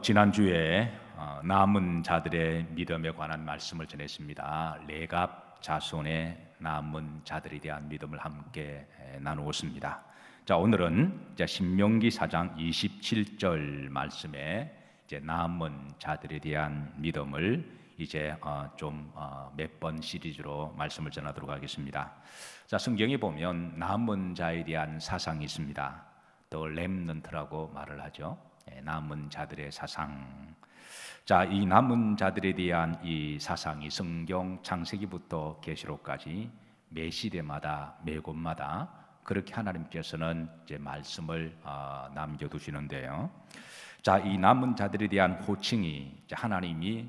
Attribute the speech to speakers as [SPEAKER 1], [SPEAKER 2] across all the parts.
[SPEAKER 1] 지난주에 남은 자들의 믿음에 관한 말씀을 전했습니다. 레갑 자손의 남은 자들에 대한 믿음을 함께 나누었습니다. 자, 오늘은 이제 신명기 4장 27절 말씀에 이제 남은 자들에 대한 믿음을 이제 좀 몇 번 시리즈로 말씀을 전하도록 하겠습니다. 자, 성경에 보면 남은 자에 대한 사상이 있습니다. 더 렘넌트라고 말을 하죠. 남은 자들의 사상. 자, 이 남은 자들에 대한 이 사상이 성경 창세기부터 계시록까지 매 시대마다 매 곳마다 그렇게 하나님께서는 이제 말씀을 남겨두시는데요. 자, 이 남은 자들에 대한 호칭이 이제 하나님이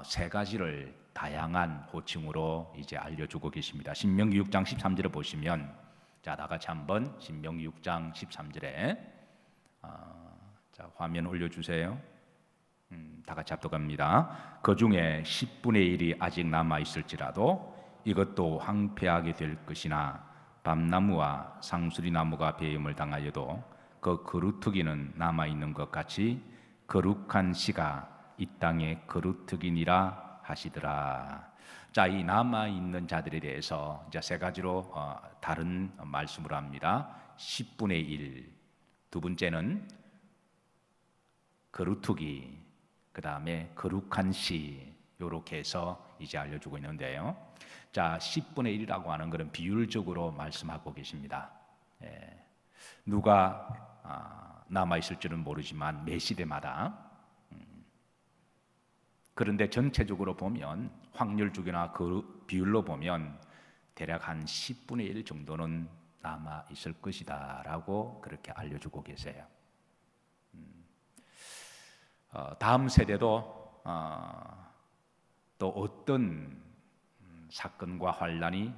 [SPEAKER 1] 세 가지를 다양한 호칭으로 이제 알려주고 계십니다. 신명기 6장 13절을 보시면, 자, 다 같이 한번 신명기 6장 13절에 자, 화면 올려주세요. 다 같이 합독합니다. 그 중에 10분의 1이 아직 남아 있을지라도 이것도 황폐하게 될 것이나 밤나무와 상수리나무가 배임을 당하여도 그 거루터기는 남아 있는 것 같이 거룩한 씨가 이 땅에 거루터기니라 하시더라. 자, 이 남아 있는 자들에 대해서 이제 세 가지로 다른 말씀을 합니다. 10분의 1, 두 번째는 거루터기, 그 다음에 거룩한 씨, 이렇게 해서 이제 알려주고 있는데요. 자, 10분의 1이라고 하는 것은 비율적으로 말씀하고 계십니다. 누가 남아 있을지는 모르지만 매 시대마다. 그런데 전체적으로 보면 확률적이나 그 비율로 보면 대략 한 10분의 1 정도는 남아 있을 것이다라고 그렇게 알려주고 계세요. 다음 세대도 또 어떤 사건과 환란이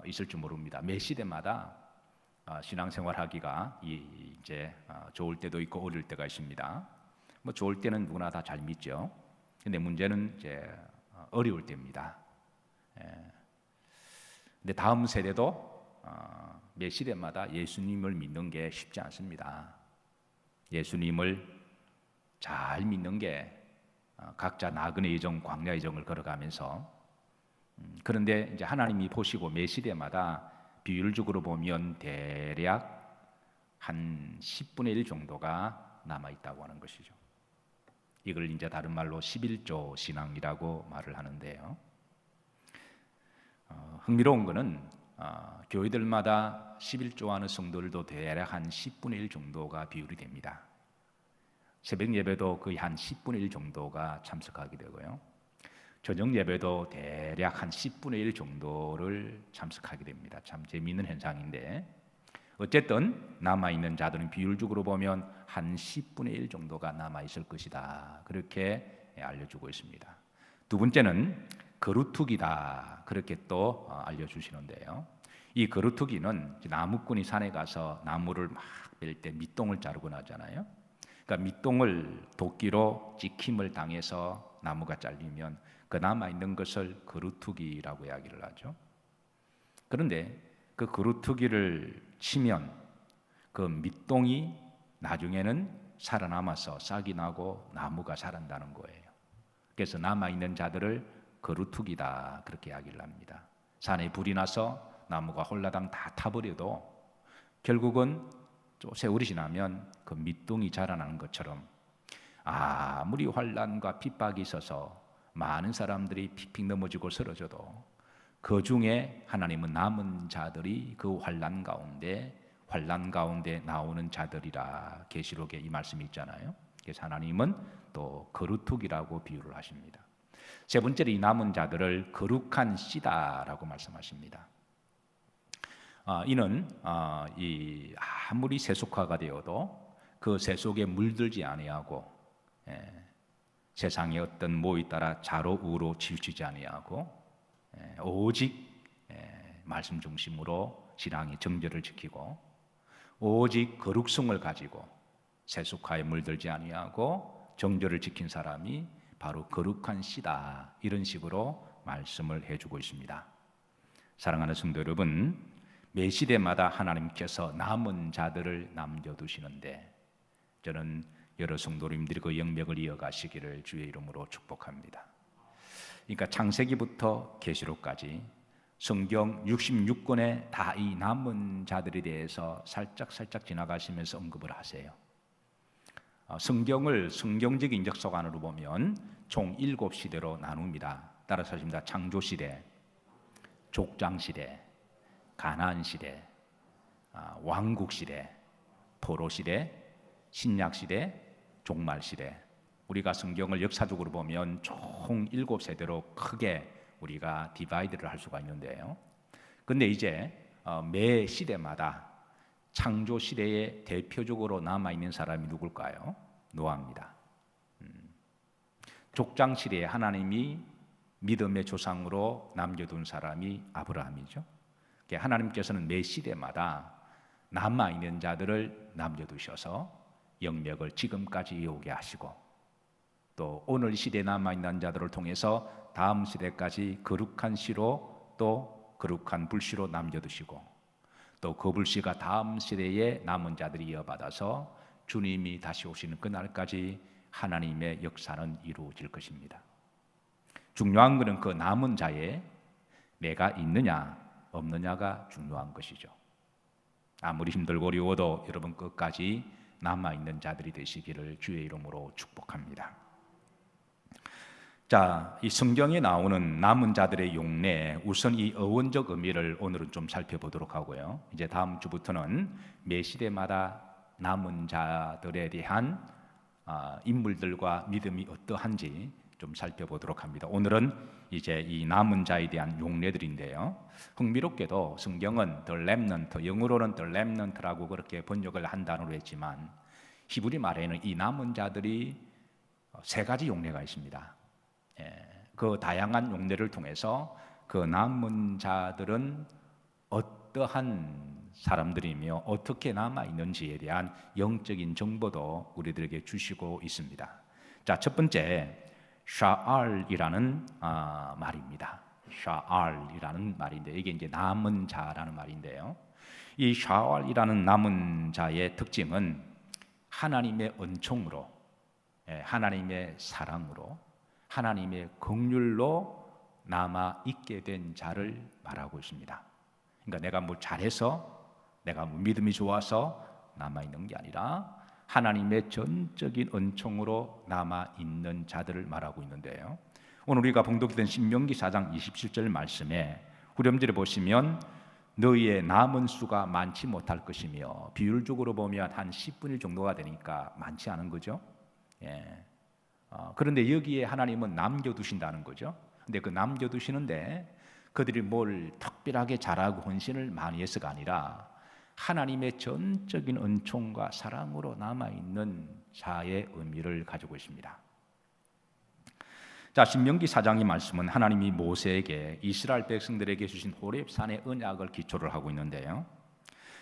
[SPEAKER 1] 있을지 모릅니다. 매 시대마다 신앙생활하기가 이제 좋을 때도 있고 어려울 때가 있습니다. 뭐 좋을 때는 누구나 다 잘 믿죠. 근데 문제는 이제 어려울 때입니다. 근데 다음 세대도 매 시대마다 예수님을 믿는 게 쉽지 않습니다. 예수님을 잘 믿는 게 각자 나그네 여정, 광야 여정을 걸어가면서, 그런데 이제 하나님이 보시고 매 시대마다 비율적으로 보면 대략 한 10분의 1 정도가 남아 있다고 하는 것이죠. 이걸 이제 다른 말로 11조 신앙이라고 말을 하는데요. 흥미로운 것은 교회들마다 11조 하는 성도들도 대략 한 10분의 1 정도가 비율이 됩니다. 새벽 예배도 거의 한 10분의 1 정도가 참석하게 되고요. 저녁 예배도 대략 한 10분의 1 정도를 참석하게 됩니다. 참 재미있는 현상인데, 어쨌든 남아있는 자들은 비율적으로 보면 한 10분의 1 정도가 남아있을 것이다, 그렇게 알려주고 있습니다. 두 번째는 거루터기다, 그렇게 또 알려주시는데요. 이 거루터기는 나무꾼이 산에 가서 나무를 막 벨 때 밑동을 자르고 나잖아요. 그러니까 밑동을 도끼로 찍힘을 당해서 나무가 잘리면 그 남아있는 것을 거루터기라고 이야기를 하죠. 그런데 그 거루터기를 치면 그 밑동이 나중에는 살아남아서 싹이 나고 나무가 자란다는 거예요. 그래서 남아있는 자들을 거루터기다, 그렇게 이야기를 합니다. 산에 불이 나서 나무가 홀라당 다 타버려도 결국은 세월이 지나면 그 밑동이 자라나는 것처럼 아무리 환란과 핍박이 있어서 많은 사람들이 픽픽 넘어지고 쓰러져도 그 중에 하나님은 남은 자들이 그 환란 가운데 나오는 자들이라, 계시록에 이 말씀이 있잖아요. 그래서 하나님은 또 거루터기라고 비유를 하십니다. 세 번째로 이 남은 자들을 거룩한 씨다라고 말씀하십니다. 이는 아무리 세속화가 되어도 그 세속에 물들지 아니하고, 세상의 어떤 모에 따라 좌로 우로 치우치지 아니하고, 오직 말씀 중심으로 신앙의 정절을 지키고, 오직 거룩성을 가지고 세속화에 물들지 아니하고 정절을 지킨 사람이 바로 거룩한 씨다, 이런 식으로 말씀을 해주고 있습니다. 사랑하는 성도 여러분, 매 시대마다 하나님께서 남은 자들을 남겨두시는데, 저는 여러 성도님들이 그 영맥을 이어가시기를 주의 이름으로 축복합니다. 그러니까 창세기부터 계시록까지 성경 66권에 다 이 남은 자들에 대해서 살짝 지나가시면서 언급을 하세요. 성경을 성경적인 역사관으로 보면 총 7시대로 나눕니다. 따라서 하십니다. 창조시대, 족장시대, 가나안시대, 왕국시대, 포로시대, 신약시대, 종말시대. 우리가 성경을 역사적으로 보면 총 7세대로 크게 우리가 디바이드를 할 수가 있는데요. 근데 이제 매 시대마다 창조 시대에 대표적으로 남아있는 사람이 누굴까요? 노아입니다. 족장 시대에 하나님이 믿음의 조상으로 남겨둔 사람이 아브라함이죠. 하나님께서는 매 시대마다 남아있는 자들을 남겨두셔서 영역을 지금까지 이어오게 하시고, 또 오늘 시대에 남아있는 자들을 통해서 다음 시대까지 거룩한 씨로 또 거룩한 불씨로 남겨두시고, 또 그 불씨가 다음 시대에 남은 자들이 이어받아서 주님이 다시 오시는 그날까지 하나님의 역사는 이루어질 것입니다. 중요한 것은 그 남은 자에 내가 있느냐 없느냐가 중요한 것이죠. 아무리 힘들고 어려워도 여러분 끝까지 남아있는 자들이 되시기를 주의 이름으로 축복합니다. 자, 이 성경에 나오는 남은 자들의 용례, 우선 이 어원적 의미를 오늘은 좀 살펴보도록 하고요. 이제 다음 주부터는 매 시대마다 남은 자들에 대한 인물들과 믿음이 어떠한지 좀 살펴보도록 합니다. 오늘은 이제 이 남은 자에 대한 용례들인데요. 흥미롭게도 성경은 The Remnant, 영어로는 The Remnant라고 그렇게 번역을 한 단어로 했지만 히브리 말에는 이 남은 자들이 세 가지 용례가 있습니다. 그 다양한 용례를 통해서 그 남은 자들은 어떠한 사람들이며 어떻게 남아있는지에 대한 영적인 정보도 우리들에게 주시고 있습니다. 자, 첫 번째 샤알이라는 말입니다. 샤알이라는 말인데 이게 이제 남은 자라는 말인데요. 이 샤알이라는 남은 자의 특징은 하나님의 은총으로, 하나님의 사랑으로, 하나님의 긍휼로 남아 있게 된 자를 말하고 있습니다. 그러니까 내가 뭐 잘해서, 내가 뭐 믿음이 좋아서 남아 있는 게 아니라 하나님의 전적인 은총으로 남아 있는 자들을 말하고 있는데요. 오늘 우리가 봉독했던 신명기 4장 27절 말씀에 후렴절에 보시면 너희의 남은 수가 많지 못할 것이며, 비율적으로 보면 한 10분의 1 정도가 되니까 많지 않은 거죠. 그런데 여기에 하나님은 남겨두신다는 거죠. 근데 그 남겨두시는데 그들이 뭘 특별하게 잘하고 헌신을 많이 해서가 아니라 하나님의 전적인 은총과 사랑으로 남아있는 자의 의미를 가지고 있습니다. 자, 신명기 4장의 말씀은 하나님이 모세에게 이스라엘 백성들에게 주신 호렙산의 언약을 기초를 하고 있는데요.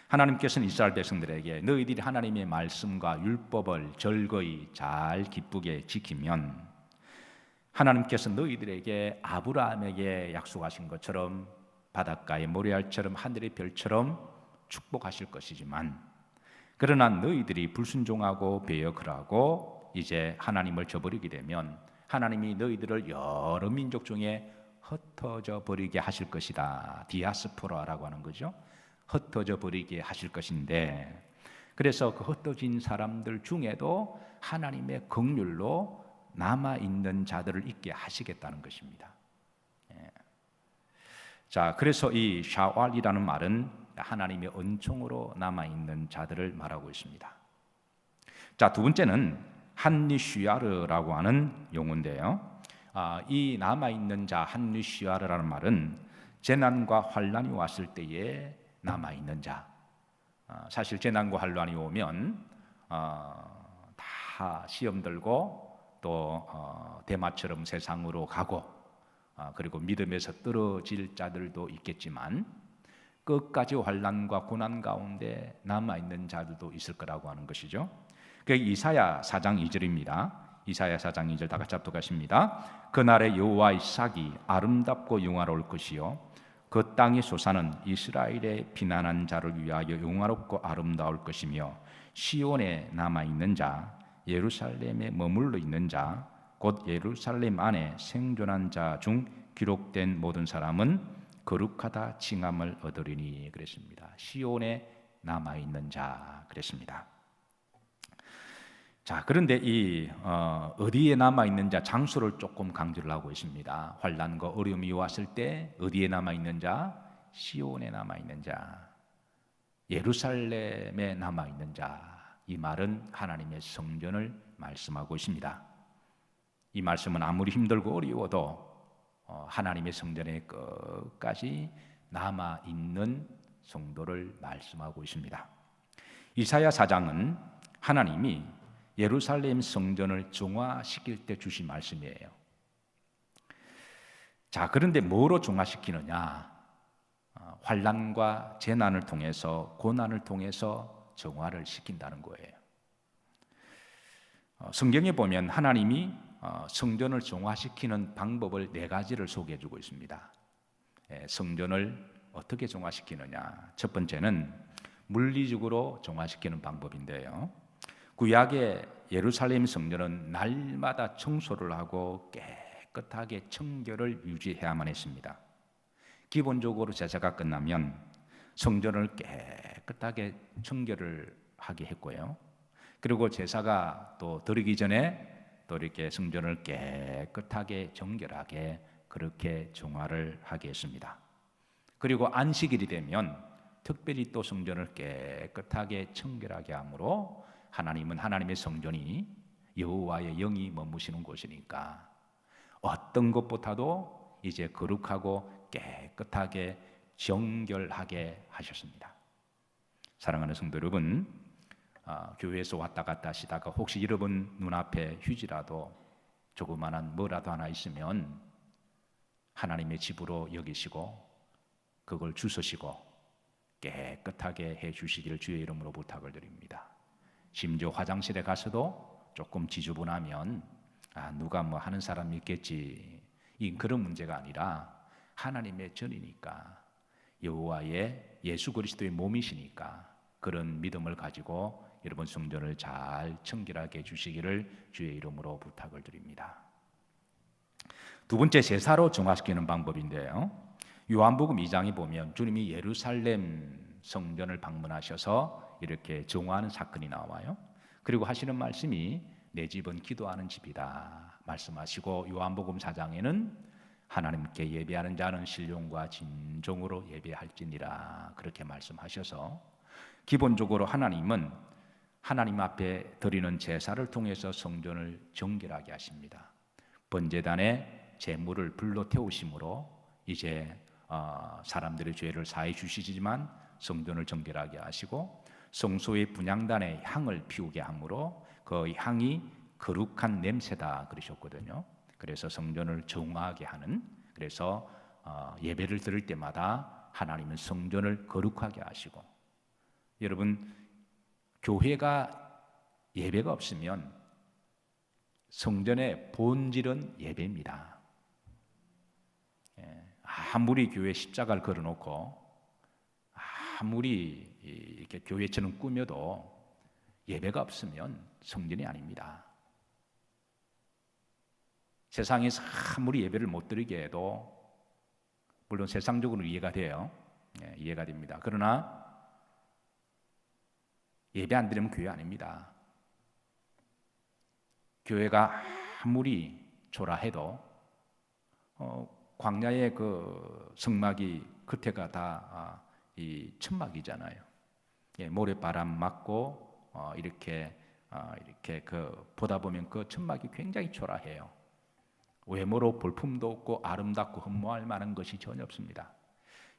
[SPEAKER 1] 하나님께서는 이스라엘 백성들에게 너희들이 하나님의 말씀과 율법을 절거히 잘 기쁘게 지키면 하나님께서 너희들에게 아브라함에게 약속하신 것처럼 바닷가의 모래알처럼 하늘의 별처럼 축복하실 것이지만, 그러나 너희들이 불순종하고 배역을 이제 하나님을 저버리게 되면 하나님이 너희들을 여러 민족 중에 흩어져 버리게 하실 것이다. 디아스포라라고 하는 거죠. 흩어져 버리게 하실 것인데, 그래서 그 흩어진 사람들 중에도 하나님의 긍휼로 남아있는 자들을 있게 하시겠다는 것입니다. 자, 그래서 이 샤왈이라는 말은 하나님의 은총으로 남아있는 자들을 말하고 있습니다. 자, 두 번째는 한니슈야르라고 하는 용어인데요. 이 남아있는 자 한니슈야르라는 말은 재난과 환란이 왔을 때에 남아있는 자. 사실 재난과 환란이 오면 다 시험 들고 또 대마처럼 세상으로 가고 그리고 믿음에서 떨어질 자들도 있겠지만 끝까지 환난과 고난 가운데 남아있는 자들도 있을 거라고 하는 것이죠. 그게 이사야 4장 2절입니다. 이사야 4장 2절 다 같이 합독하십니다. 그날에 여호와의 싹이 아름답고 영화로울 것이요 그 땅의 소산은 이스라엘의 피난한 자를 위하여 영화롭고 아름다울 것이며 시온에 남아있는 자 예루살렘에 머물러 있는 자, 곧 예루살렘 안에 생존한 자 중 기록된 모든 사람은 거룩하다 칭함을 얻으리니 그랬습니다. 시온에 남아 있는 자 그랬습니다. 자, 그런데 어디에 남아 있는 자 장소를 조금 강조를 하고 있습니다. 환난과 어려움이 왔을 때 어디에 남아 있는 자? 시온에 남아 있는 자, 예루살렘에 남아 있는 자. 이 말은 하나님의 성전을 말씀하고 있습니다. 이 말씀은 아무리 힘들고 어려워도 하나님의 성전에 끝까지 남아 있는 성도를 말씀하고 있습니다. 이사야 4장은 하나님이 예루살렘 성전을 정화시킬 때 주신 말씀이에요. 자, 그런데 뭐로 정화시키느냐? 환난과 재난을 통해서, 고난을 통해서 정화를 시킨다는 거예요. 성경에 보면 하나님이 성전을 정화시키는 방법을 4가지를 소개해 주고 있습니다. 성전을 어떻게 정화시키느냐? 첫 번째는 물리적으로 정화시키는 방법인데요, 구약의 예루살렘 성전은 날마다 청소를 하고 깨끗하게 청결을 유지해야만 했습니다. 기본적으로 제사가 끝나면 성전을 깨끗하게 청결을 하게 했고요, 그리고 제사가 또 드리기 전에 또 이렇게 성전을 깨끗하게 정결하게 그렇게 정화를 하게 했습니다. 그리고 안식일이 되면 특별히 또 성전을 깨끗하게 청결하게 하므로 하나님은 하나님의 성전이 여호와의 영이 머무시는 곳이니까 어떤 것보다도 이제 거룩하고 깨끗하게 정결하게 하셨습니다. 사랑하는 성도 여러분, 교회에서 왔다 갔다 하시다가 혹시 여러분 눈앞에 휴지라도 조그만한 뭐라도 하나 있으면 하나님의 집으로 여기시고 그걸 주스시고 깨끗하게 해주시기를 주의 이름으로 부탁을 드립니다. 심지어 화장실에 가서도 조금 지저분하면 누가 뭐 하는 사람이 있겠지, 그런 문제가 아니라 하나님의 전이니까, 여호와의 예수 그리스도의 몸이시니까 그런 믿음을 가지고 여러분 성전을 잘 청결하게 해주시기를 주의 이름으로 부탁을 드립니다. 두 번째, 제사로 정화시키는 방법인데요, 요한복음 2장에 보면 주님이 예루살렘 성전을 방문하셔서 이렇게 정화하는 사건이 나와요. 그리고 하시는 말씀이 내 집은 기도하는 집이다 말씀하시고, 요한복음 4장에는 하나님께 예배하는 자는 신령과 진정으로 예배할지니라 그렇게 말씀하셔서, 기본적으로 하나님은 하나님 앞에 드리는 제사를 통해서 성전을 정결하게 하십니다. 번제단에 제물을 불로 태우심으로 이제 사람들의 죄를 사해 주시지만 성전을 정결하게 하시고, 성소의 분향단에 향을 피우게 함으로 그 향이 거룩한 냄새다 그러셨거든요. 그래서 성전을 정화하게 하는, 그래서 예배를 드릴 때마다 하나님은 성전을 거룩하게 하시고, 여러분 교회가 예배가 없으면 성전의 본질은 예배입니다. 아무리 교회 십자가를 걸어놓고 아무리 이렇게 교회처럼 꾸며도 예배가 없으면 성전이 아닙니다. 세상에서 아무리 예배를 못 드리게 해도 물론 세상적으로 이해가 돼요. 이해가 됩니다. 그러나 예배 안 드리면 교회 아닙니다. 교회가 아무리 초라해도 광야의 그 성막이 겉에가 다 이 천막이잖아요. 모래바람 맞고 이렇게 보다 보면 그 천막이 굉장히 초라해요. 외모로 볼품도 없고 아름답고 흠모할 만한 것이 전혀 없습니다.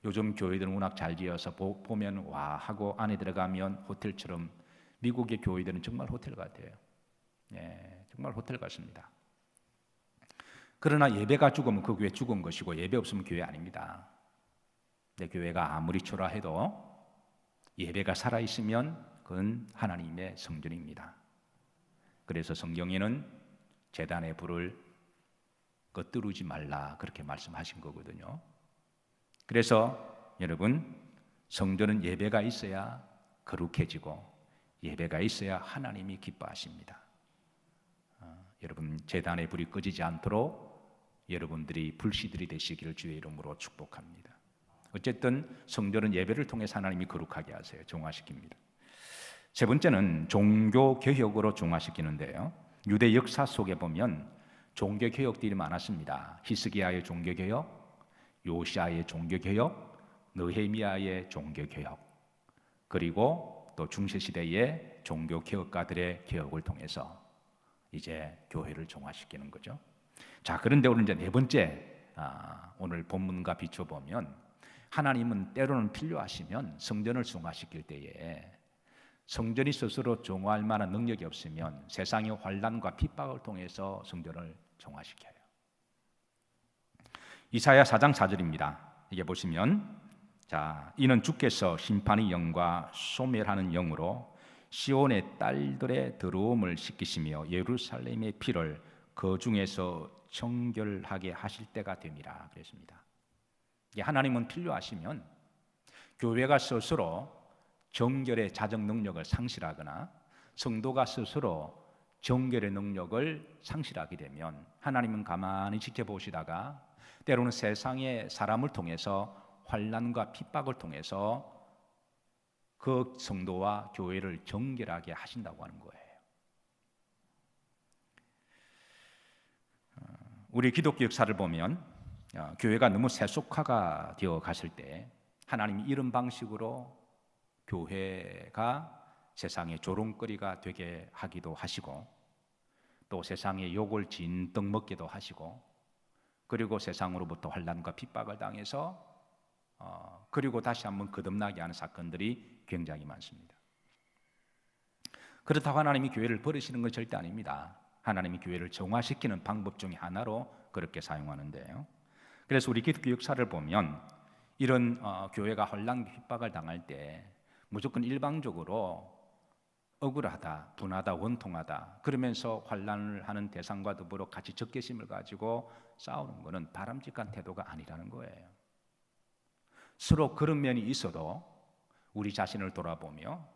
[SPEAKER 1] 요즘 교회들은 워낙 잘 지어서 보면 와 하고 안에 들어가면 호텔처럼, 미국의 교회들은 정말 호텔 같아요. 정말 호텔 같습니다. 그러나 예배가 죽으면 그 교회 죽은 것이고 예배 없으면 교회 아닙니다. 근데 교회가 아무리 초라해도 예배가 살아있으면 그건 하나님의 성전입니다. 그래서 성경에는 제단의 불을 끄뜨리지 말라 그렇게 말씀하신 거거든요. 그래서 여러분, 성전은 예배가 있어야 거룩해지고 예배가 있어야 하나님이 기뻐하십니다. 여러분 제단의 불이 꺼지지 않도록 여러분들이 불씨들이 되시기를 주의 이름으로 축복합니다. 어쨌든 성전은 예배를 통해서 하나님이 거룩하게 하세요. 정화시킵니다. 세 번째는 종교 개혁으로 정화시키는데요. 유대 역사 속에 보면 종교 개혁들이 많았습니다. 히스기야의 종교 개혁, 요시아의 종교 개혁, 느헤미야의 종교 개혁, 그리고 또 중세 시대의 종교 개혁가들의 개혁을 통해서 이제 교회를 정화시키는 거죠. 자, 그런데 오늘 이제 네 번째 오늘 본문과 비춰보면 하나님은 때로는 필요하시면 성전을 정화시킬 때에 성전이 스스로 정화할 만한 능력이 없으면 세상의 환난과 핍박을 통해서 성전을 정화시켜요. 이사야 4장 4절입니다. 이게 보시면 자, 이는 주께서 심판의 영과 소멸하는 영으로 시온의 딸들의 더러움을 씻기시며 예루살렘의 피를 그 중에서 정결하게 하실 때가 됨이라 그랬습니다. 하나님은 필요하시면 교회가 스스로 정결의 자정 능력을 상실하거나 성도가 스스로 정결의 능력을 상실하게 되면 하나님은 가만히 지켜보시다가 때로는 세상의 사람을 통해서 환난과 핍박을 통해서 그 성도와 교회를 정결하게 하신다고 하는 거예요. 우리 기독교 역사를 보면 교회가 너무 세속화가 되어 갔을 때 하나님이 이런 방식으로 교회가 세상의 조롱거리가 되게 하기도 하시고 또 세상의 욕을 진떡 먹기도 하시고 그리고 세상으로부터 환난과 핍박을 당해서 그리고 다시 한번 거듭나게 하는 사건들이 굉장히 많습니다. 그렇다고 하나님이 교회를 버리시는 건 절대 아닙니다. 하나님이 교회를 정화시키는 방법 중에 하나로 그렇게 사용하는데요. 그래서 우리 기독교 역사를 보면 이런 교회가 환난 핍박을 당할 때 무조건 일방적으로 억울하다, 분하다, 원통하다 그러면서 환난을 하는 대상과 더불어 같이 적개심을 가지고 싸우는 것은 바람직한 태도가 아니라는 거예요. 서로 그런 면이 있어도 우리 자신을 돌아보며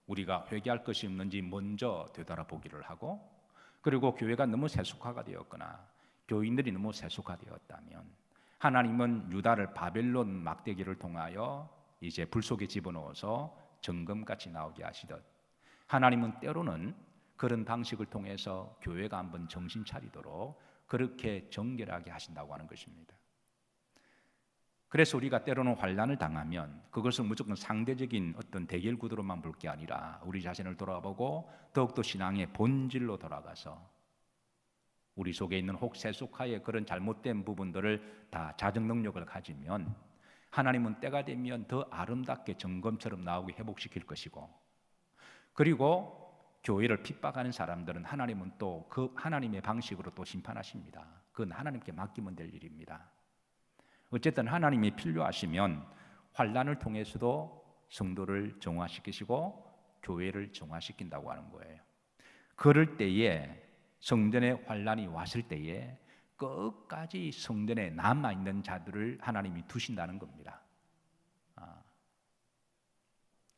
[SPEAKER 1] 우리가 회개할 것이 없는지 먼저 되돌아보기를 하고 그리고 교회가 너무 세속화가 되었거나 교인들이 너무 세속화되었다면 하나님은 유다를 바벨론 막대기를 통하여 이제 불 속에 집어넣어서 정금같이 나오게 하시듯 하나님은 때로는 그런 방식을 통해서 교회가 한번 정신 차리도록 그렇게 정결하게 하신다고 하는 것입니다. 그래서 우리가 때로는 환난을 당하면 그것을 무조건 상대적인 어떤 대결 구도로만 볼 게 아니라 우리 자신을 돌아보고 더욱더 신앙의 본질로 돌아가서 우리 속에 있는 혹 세속화의 그런 잘못된 부분들을 다 자정 능력을 가지면 하나님은 때가 되면 더 아름답게 점검처럼 나오게 회복시킬 것이고 그리고 교회를 핍박하는 사람들은 하나님은 또 그 하나님의 방식으로 또 심판하십니다. 그건 하나님께 맡기면 될 일입니다. 어쨌든 하나님이 필요하시면 환난을 통해서도 성도를 정화시키시고 교회를 정화시킨다고 하는 거예요. 그럴 때에 성전에 환난이 왔을 때에 끝까지 성전에 남아있는 자들을 하나님이 두신다는 겁니다.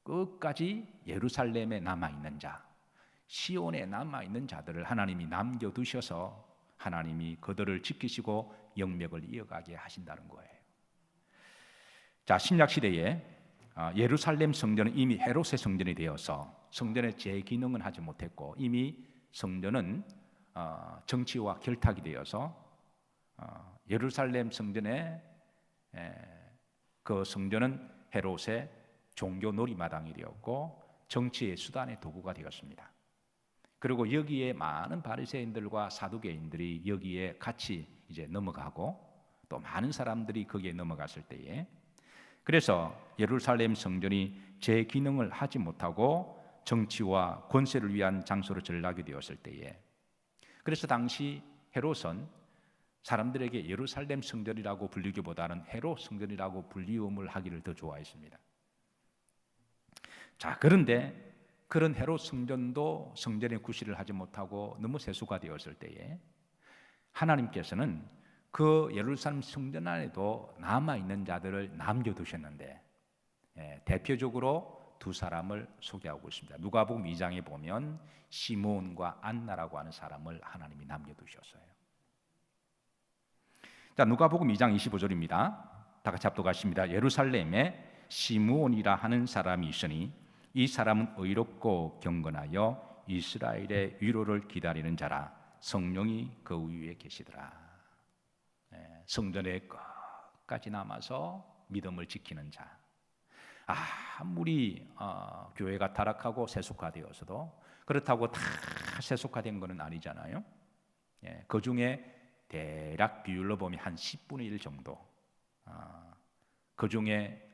[SPEAKER 1] 끝까지 예루살렘에 남아있는 자, 시온에 남아있는 자들을 하나님이 남겨두셔서 하나님이 그들을 지키시고 영맥을 이어가게 하신다는 거예요. 자, 신약시대에 예루살렘 성전은 이미 헤롯의 성전이 되어서 성전의 재기능은 하지 못했고 이미 성전은 정치와 결탁이 되어서 예루살렘 성전의 그 성전은 헤롯의 종교 놀이마당이 되었고 정치의 수단의 도구가 되었습니다. 그리고 여기에 많은 바리새인들과 사두개인들이 여기에 같이 이제 넘어가고 또 많은 사람들이 거기에 넘어갔을 때에 그래서 예루살렘 성전이 제 기능을 하지 못하고 정치와 권세를 위한 장소로 전락이 되었을 때에 그래서 당시 헤롯은 사람들에게 예루살렘 성전이라고 불리기보다는 헤롯 성전이라고 불리움을 하기를 더 좋아했습니다. 자, 그런데 그런 헤롯 성전도 성전의 구실을 하지 못하고 너무 세수화되었을 때에 하나님께서는 그 예루살렘 성전 안에도 남아있는 자들을 남겨두셨는데 대표적으로 두 사람을 소개하고 있습니다. 누가복음 2장에 보면 시므온과 안나라고 하는 사람을 하나님이 남겨두셨어요. 자, 누가복음 2장 25절입니다. 다 같이 합독하십니다. 예루살렘에 시므온이라 하는 사람이 있으니 이 사람은 의롭고 경건하여 이스라엘의 위로를 기다리는 자라. 성령이 그 위에 계시더라. 성전에 끝까지 남아서 믿음을 지키는 자. 아무리 교회가 타락하고 세속화되어서도 그렇다고 다 세속화된 것은 아니잖아요. 그 중에 대략 비율로 보면 한 10분의 1 정도. 그 중에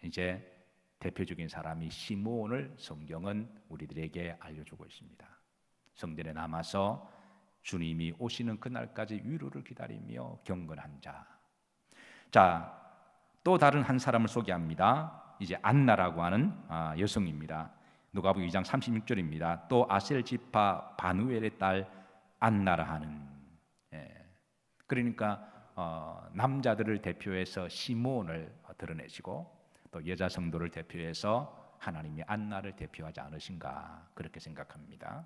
[SPEAKER 1] 이제 대표적인 사람이 시므온을 성경은 우리들에게 알려주고 있습니다. 성전에 남아서 주님이 오시는 그날까지 위로를 기다리며 경건한 자. 자, 또 다른 한 사람을 소개합니다. 이제 안나라고 하는 여성입니다. 누가복음 2장 36절입니다. 또 아셀 지파 바누엘의 딸 안나라 하는. 그러니까 남자들을 대표해서 시므온을 드러내시고 또 여자 성도를 대표해서 하나님이 안나를 대표하지 않으신가 그렇게 생각합니다.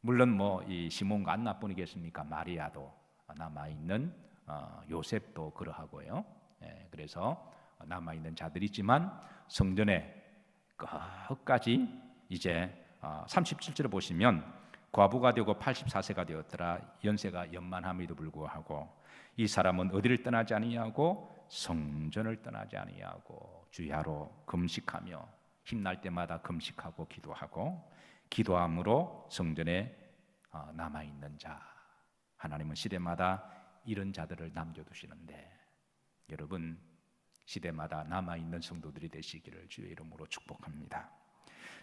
[SPEAKER 1] 물론 이 시몬과 안나뿐이겠습니까? 마리아도 남아 있는 요셉도 그러하고요. 그래서 남아 있는 자들이 있지만 성전에 끝까지 이제 37절을 보시면 과부가 되고 84세가 되었더라. 연세가 연만함에도 불구하고 이 사람은 어디를 떠나지 아니하고 성전을 떠나지 아니하고 주야로 금식하며 힘날 때마다 금식하고 기도함으로 성전에 남아 있는 자. 하나님은 시대마다 이런 자들을 남겨두시는데 여러분 시대마다 남아 있는 성도들이 되시기를 주의 이름으로 축복합니다.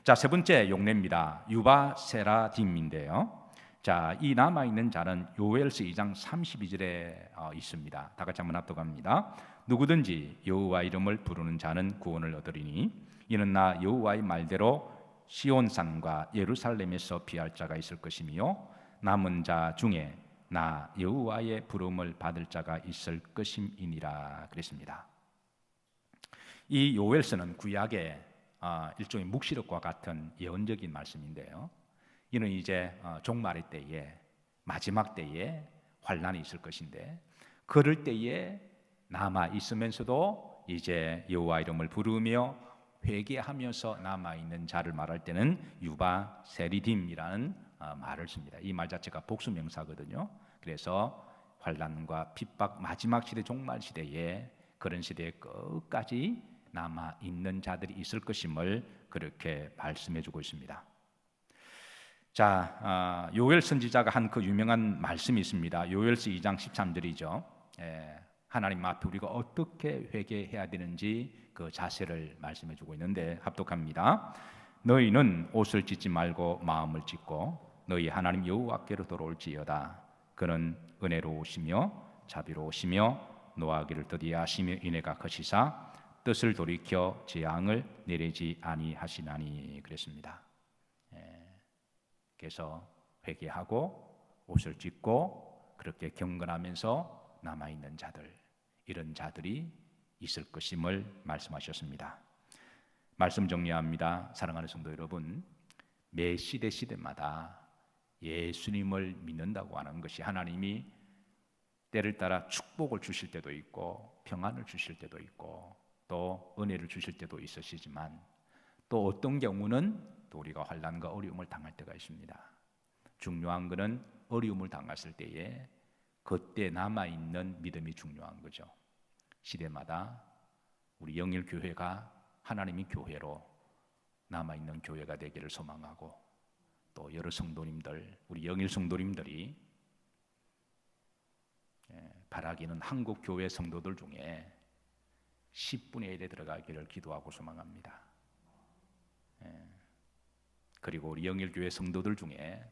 [SPEAKER 1] 자, 세 번째 용례입니다. 유바세라딤인데요. 자, 이 남아 있는 자는 요엘서 2장 32절에 있습니다. 다 같이 한번 합독합니다. 누구든지 여호와 이름을 부르는 자는 구원을 얻으리니 이는 나 여호와의 말대로 시온산과 예루살렘에서 피할 자가 있을 것이며 남은 자 중에 나 여호와의 부름을 받을 자가 있을 것임이니라 그랬습니다. 이 요엘서는 구약의 일종의 묵시록과 같은 예언적인 말씀인데요. 이는 이제 종말의 때에 마지막 때에 환난이 있을 것인데 그럴 때에 남아 있으면서도 이제 여호와 이름을 부르며 회개하면서 남아 있는 자를 말할 때는 유바 세리딤이라는 말을 씁니다. 이 말 자체가 복수 명사거든요. 그래서 환난과 핍박 마지막 시대 종말 시대에 그런 시대의 끝까지 남아 있는 자들이 있을 것임을 그렇게 말씀해주고 있습니다. 자, 요엘 선지자가 한 그 유명한 말씀이 있습니다. 요엘서 2장 13절이죠. 하나님 앞에 우리가 어떻게 회개해야 되는지 그 자세를 말씀해주고 있는데 합독합니다. 너희는 옷을 찢지 말고 마음을 찢고 너희 하나님 여호와께로 돌아올지어다. 그는 은혜로우시며 자비로우시며 노하기를 더디하시며 인애가 크시사 뜻을 돌이켜 재앙을 내리지 아니하시나니 그랬습니다. 그래서 회개하고 옷을 찢고 그렇게 경건하면서 남아있는 자들, 이런 자들이 있을 것임을 말씀하셨습니다. 말씀 정리합니다. 사랑하는 성도 여러분, 매 시대마다 예수님을 믿는다고 하는 것이 하나님이 때를 따라 축복을 주실 때도 있고 평안을 주실 때도 있고 또 은혜를 주실 때도 있으시지만 또 어떤 경우는 또 우리가 환난과 어려움을 당할 때가 있습니다. 중요한 것은 어려움을 당했을 때에 그때 남아있는 믿음이 중요한 거죠. 시대마다 우리 영일교회가 하나님의 교회로 남아있는 교회가 되기를 소망하고 또 여러 성도님들, 우리 영일 성도님들이 바라기는 한국 교회 성도들 중에 10분의 1에 들어가기를 기도하고 소망합니다. 그리고 우리 영일교회 성도들 중에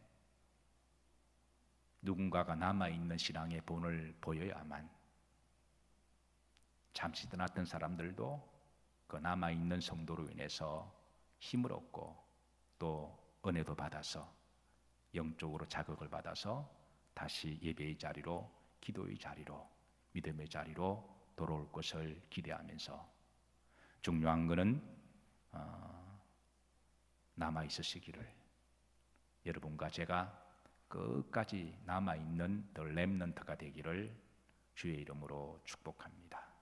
[SPEAKER 1] 누군가가 남아있는 신앙의 본을 보여야만 잠시 떠났던 사람들도 그 남아있는 성도로 인해서 힘을 얻고 또 은혜도 받아서 영적으로 자극을 받아서 다시 예배의 자리로, 기도의 자리로, 믿음의 자리로 돌아올 것을 기대하면서 중요한 것은 남아 있으시기를 여러분과 제가 끝까지 남아 있는 더 렘넌트가 되기를 주의 이름으로 축복합니다.